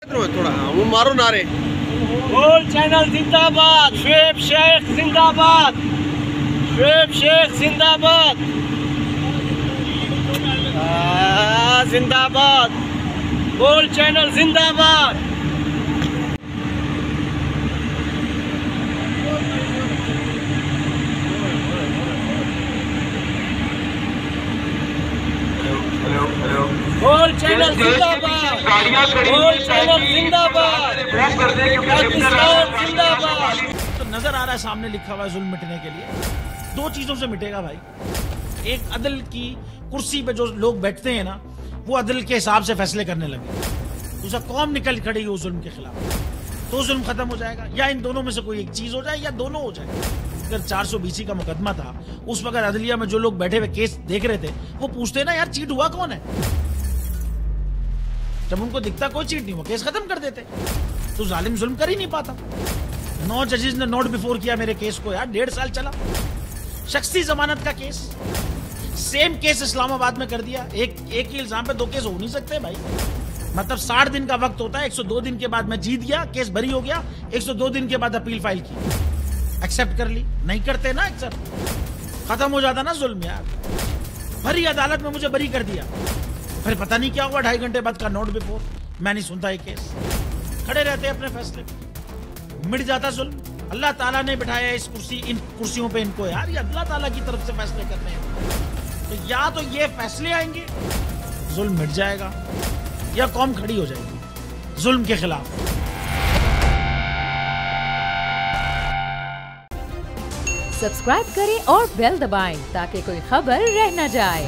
थोड़ा वो मारो नारे। गोल्ड चैनल जिंदाबाद, शुएब शेख जिंदाबाद, शुएब शेख जिंदाबाद, जिंदाबाद, गोल्ड चैनल जिंदाबाद। गोल्ड चैनल जिंदाबाद, गोल्ड चैनल जिंदाबाद, पाकिस्तान जिंदाबाद। तो नजर आ रहा है सामने लिखा हुआ है जुल्म मिटने के लिए। दो चीजों से मिटेगा भाई, एक अदल की कुर्सी पे जो लोग बैठते हैं ना, वो अदल के हिसाब से फैसले करने लगे। दूसरा कौम निकल खड़ी उस जुल्म के खिलाफ, तो जुल्म खत्म हो जाएगा। या इन दोनों में से कोई एक चीज हो जाए या दोनों हो जाए। अगर 420 का मुकदमा था, उस वक्त अदलिया में जो लोग बैठे हुए केस देख रहे थे, वो पूछते ना यार चीट हुआ कौन है। जब उनको दिखता कोई चीट नहीं हुआ, केस खत्म कर देते। तो जालिम जुल्म कर ही नहीं पाता। 9 जजेस ने नोट बिफोर किया मेरे केस को यार, 1.5 साल चला। शख्सी जमानत का केस, सेम केस इस्लामाबाद में कर दिया। एक ही इल्जाम पे 2 केस हो नहीं सकते भाई। मतलब 60 दिन का वक्त होता है, 102 दिन के बाद मैं जीत गया, केस बरी हो गया, 102 दिन के बाद अपील फाइल की, एक्सेप्ट कर ली। नहीं करते ना एक्सेप्ट, खत्म हो जाता ना जुल्म यार। भरी अदालत में मुझे बरी कर दिया, फिर पता नहीं क्या हुआ 2.5 घंटे बाद का नोट बिफोर, मैं नहीं सुनता ये केस। खड़े रहते अपने फैसले पे, मिट जाता जुल्म। अल्लाह ताला ने बिठाया इस कुर्सी, इन कुर्सियों पे इनको यार, ये अल्लाह ताला की तरफ से फैसले करने हैं। तो या तो ये फैसले आएंगे, जुल्म मिट जाएगा, या कौम खड़ी हो जाएगी जुल्म के खिलाफ। सब्सक्राइब करें और बेल दबाएं ताकि कोई खबर रह न जाए।